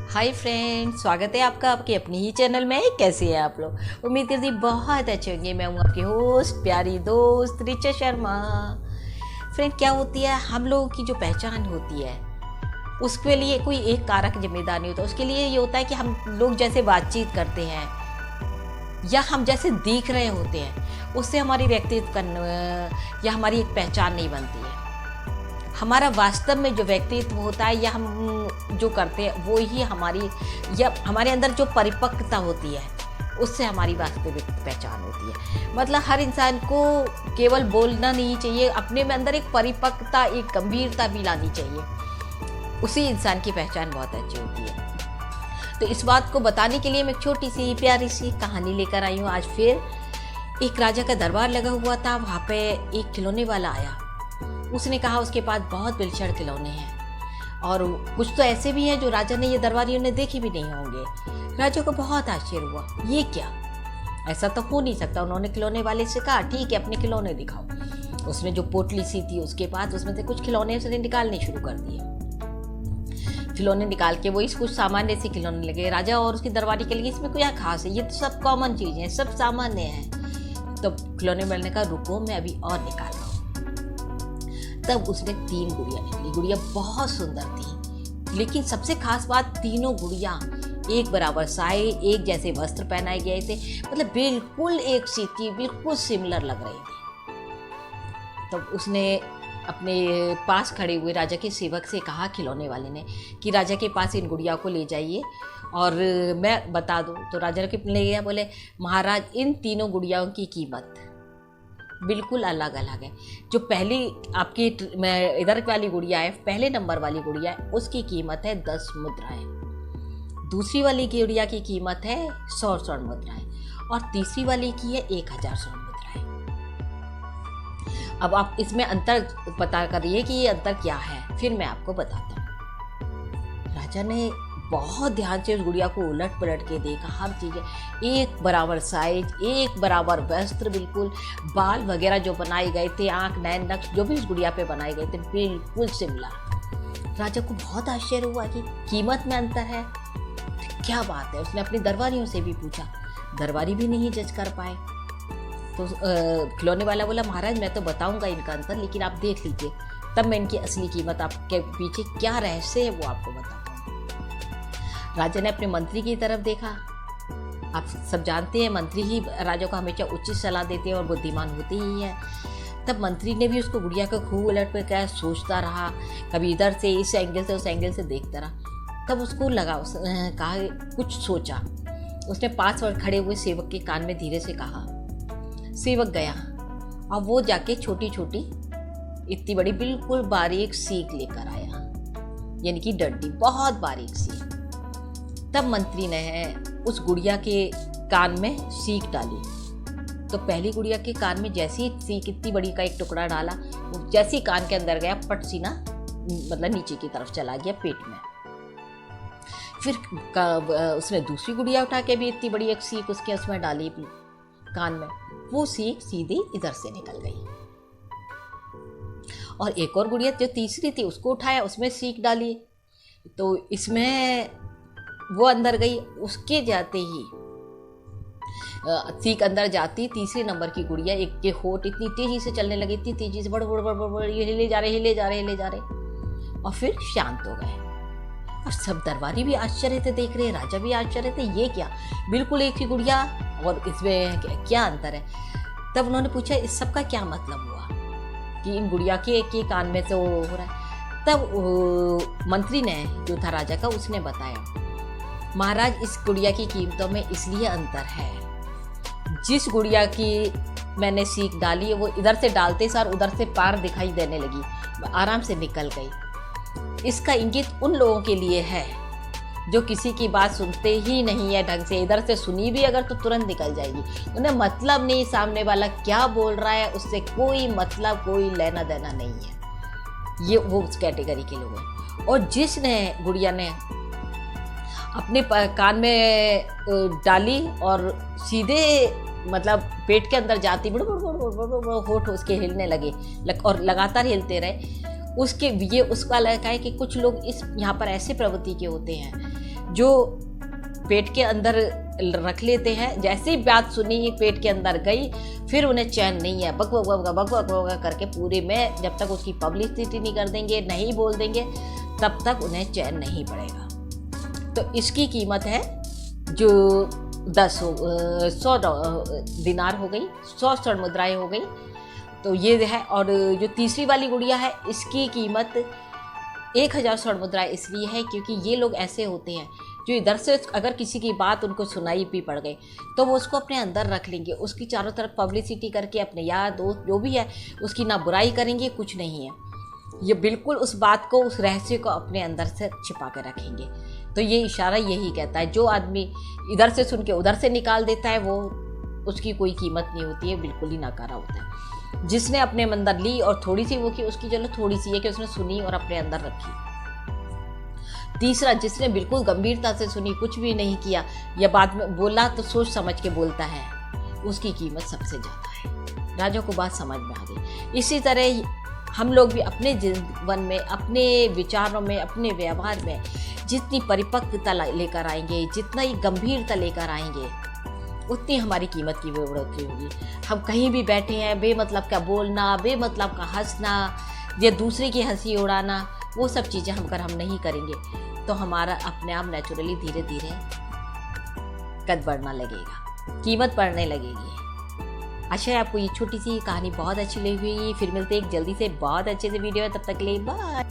Hi friends, स्वागत है आपका आपके अपनी ही चैनल में। कैसे हैं आप लोग? उम्मीद करती बहुत अच्छे होंगे। मैं हूँ आपकी होस्ट प्यारी दोस्त ऋचा शर्मा। फ्रेंड, क्या होती है, हम लोगों की जो पहचान होती है उसके लिए कोई एक कारक जिम्मेदार नहीं होता। उसके लिए ये होता है कि हम लोग जैसे बातचीत करते हैं या हम जैसे दिख रहे होते हैं, उससे हमारी व्यक्तित्व या हमारी एक पहचान नहीं बनती है। हमारा वास्तव में जो व्यक्तित्व होता है या हम जो करते हैं वो ही हमारी या हमारे अंदर जो परिपक्वता होती है उससे हमारी वास्तविक पहचान होती है। मतलब हर इंसान को केवल बोलना नहीं चाहिए, अपने में अंदर एक परिपक्वता, एक गंभीरता भी लानी चाहिए। उसी इंसान की पहचान बहुत अच्छी होती है। तो इस बात को बताने के लिए मैं एक छोटी सी प्यारी सी कहानी लेकर आई हूँ। आज फिर एक राजा का दरबार लगा हुआ था। वहाँ पे एक खिलौने वाला आया। उसने कहा उसके पास बहुत विलक्षण खिलौने हैं और कुछ तो ऐसे भी हैं जो राजा ने, ये दरबारियों ने देखे भी नहीं होंगे। राजा को बहुत आश्चर्य हुआ, ये क्या, ऐसा तो हो नहीं सकता। उन्होंने खिलौने वाले से कहा, ठीक है, अपने खिलौने दिखाओ। उसने जो पोटली सी थी उसके पास, उसमें से कुछ खिलौने उसने निकालने शुरू कर दिए। खिलौने निकाल के वो इस कुछ सामान्य से खिलौने लगे। राजा और उसकी दरबारी के लिए इसमें क्या खास है, ये तो सब कॉमन चीजें हैं, सब सामान्य है। तो खिलौने वाले ने कहा, रुको, मैं अभी और निकाल रहा हूँ। तब उसने 3 गुड़िया निकली। गुड़िया बहुत सुंदर थी, लेकिन सबसे खास बात, तीनों गुड़िया एक बराबर साए, एक जैसे वस्त्र पहनाए गए थे। मतलब बिल्कुल एक सी थी, बिल्कुल सिमिलर लग रही थी। तब उसने अपने पास खड़े हुए राजा के सेवक से कहा, खिलौने वाले ने, कि राजा के पास इन गुड़िया को ले जाइए और मैं बता दूं। तो राजा के ले गया। बोले, महाराज, इन तीनों गुड़ियाओं की कीमत बिल्कुल अलग अलग है। जो पहली आपकी इधर वाली गुड़िया है, पहले नंबर वाली गुड़िया है, उसकी कीमत है 10 मुद्राएं। दूसरी वाली गुड़िया की कीमत है 100 स्वर्ण मुद्राएं और तीसरी वाली की है 1000 स्वर्ण मुद्राएं। अब आप इसमें अंतर पता करिए कि ये अंतर क्या है, फिर मैं आपको बताता हूँ। राजा ने बहुत ध्यान से उस गुड़िया को उलट पलट के देखा। हर चीज़ें एक बराबर साइज, एक बराबर वस्त्र, बिल्कुल बाल वगैरह जो बनाए गए थे, आंख, नैन, नक्श जो भी उस गुड़िया पे बनाए गए थे, बिल्कुल सिमिलर। राजा को बहुत आश्चर्य हुआ कि कीमत में अंतर है, क्या बात है। उसने अपने दरबारियों से भी पूछा, दरबारी भी नहीं जज कर पाए। तो खिलौने वाला बोला, महाराज, मैं तो बताऊंगा इनका अंतर, लेकिन आप देख लीजिए, तब मैं इनकी असली कीमत, आपके पीछे क्या रहस्य है वो आपको बताऊंगा। राजा ने अपने मंत्री की तरफ देखा। आप सब जानते हैं, मंत्री ही राजा को हमेशा उचित सलाह देते हैं और बुद्धिमान होते ही हैं। तब मंत्री ने भी उसको गुड़िया को खूब उलट पर क्या सोचता रहा, कभी इधर से, इस एंगल से, उस एंगल से देखता रहा। तब उसको लगा, कहा, कुछ सोचा। उसने पास और खड़े हुए सेवक के कान में धीरे से कहा। सेवक गया और वो जाके छोटी छोटी, इतनी बड़ी, बिल्कुल बारीक सीख लेकर आया, यानी कि डंडी, बहुत बारीक सीख। तब मंत्री ने उस गुड़िया के कान में सीख डाली। तो पहली गुड़िया के कान में जैसी सीख, इतनी बड़ी का एक टुकड़ा डाला, वो जैसी कान के अंदर गया, पट सीना मतलब नीचे की तरफ चला गया, पेट में। फिर उसने दूसरी गुड़िया उठा के भी इतनी बड़ी एक सीख उसके उसमें डाली कान में, वो सीख सीधी इधर से निकल गई। और एक और गुड़िया जो तीसरी थी उसको उठाया, उसमें सीख डाली, तो इसमें वो अंदर गई। उसके जाते ही सीख अंदर जाती, तीसरे नंबर की गुड़िया, एक के होठ इतनी तेजी से चलने लगी, इतनी तेजी से, बड़ बड़ बड़ बड़ बड़, हिले जा रहे और फिर शांत हो गए। और सब दरबारी भी आश्चर्य से देख रहे, राजा भी आश्चर्य थे, ये क्या, बिल्कुल एक ही गुड़िया और इसमें क्या अंतर है। तब उन्होंने पूछा, इस सब का क्या मतलब हुआ कि इन गुड़िया के एक ही कान में तो हो रहा है। तब मंत्री ने, जो था राजा का, उसने बताया, महाराज, इस गुड़िया की कीमतों में इसलिए अंतर है, जिस गुड़िया की मैंने सीख डाली है वो इधर से डालते सार उधर से पार दिखाई देने लगी, आराम से निकल गई। इसका इंगित उन लोगों के लिए है जो किसी की बात सुनते ही नहीं है ढंग से, इधर से सुनी भी अगर तो तुरंत निकल जाएगी, उन्हें मतलब नहीं सामने वाला क्या बोल रहा है, उससे कोई मतलब, कोई लेना देना नहीं है। ये वो उस कैटेगरी के लोग हैं। और जिसने गुड़िया ने अपने कान में डाली और सीधे मतलब पेट के अंदर जाती, बड़ बड़ बड़ बड़ बड़ होठ उसके हिलने लगे और लगातार हिलते रहे, उसके ये उसका लगा है कि कुछ लोग इस यहाँ पर ऐसे प्रवृत्ति के होते हैं जो पेट के अंदर रख लेते हैं, जैसे ही बात सुनी पेट के अंदर गई फिर उन्हें चैन नहीं है, बक बक बक बक बक बक करके पूरे में जब तक उसकी पब्लिसिटी नहीं कर देंगे, नहीं बोल देंगे, तब तक उन्हें चैन नहीं पड़ेगा। तो इसकी कीमत है जो 100 दिनार हो गई, 100 स्वर्ण मुद्राएं हो गई, तो ये है। और जो तीसरी वाली गुड़िया है इसकी कीमत 1000 स्वर्ण मुद्राएं इसलिए है क्योंकि ये लोग ऐसे होते हैं जो इधर से अगर किसी की बात उनको सुनाई भी पड़ गई तो वो उसको अपने अंदर रख लेंगे, उसकी चारों तरफ पब्लिसिटी करके अपने यार दोस्त जो भी है उसकी ना बुराई करेंगे, कुछ नहीं है, ये बिल्कुल उस बात को, उस रहस्य को अपने अंदर से छिपा के रखेंगे। तो ये इशारा यही कहता है, जो आदमी इधर से सुन के उधर से निकाल देता है वो उसकी कोई कीमत नहीं होती है, बिल्कुल ही नकारा होता है। जिसने अपने अंदर ली और थोड़ी सी वो की, उसकी चलो थोड़ी सी है कि उसने सुनी और अपने अंदर रखी। तीसरा, जिसने बिल्कुल गंभीरता से सुनी, कुछ भी नहीं किया या बाद में बोला तो सोच समझ के बोलता है, उसकी कीमत सबसे ज़्यादा है। राजा को बात समझ में आ गई। इसी तरह हम लोग भी अपने जीवन में, अपने विचारों में, अपने व्यवहार में जितनी परिपक्वता लेकर आएंगे, जितना ही गंभीरता लेकर आएंगे, उतनी हमारी कीमत की बढ़ोतरी होगी। हम कहीं भी बैठे हैं, बेमतलब का बोलना, बेमतलब का हंसना या दूसरे की हंसी उड़ाना, वो सब चीज़ें अगर हम नहीं करेंगे तो हमारा अपने आप नेचुरली धीरे धीरे कद बढ़ना लगेगा, कीमत बढ़ने लगेगी। अच्छा है, आपको ये छोटी सी कहानी बहुत अच्छी लगी हुई। फिर मिलते हैं एक जल्दी से बहुत अच्छे से वीडियो, तब तक के लिए बाय।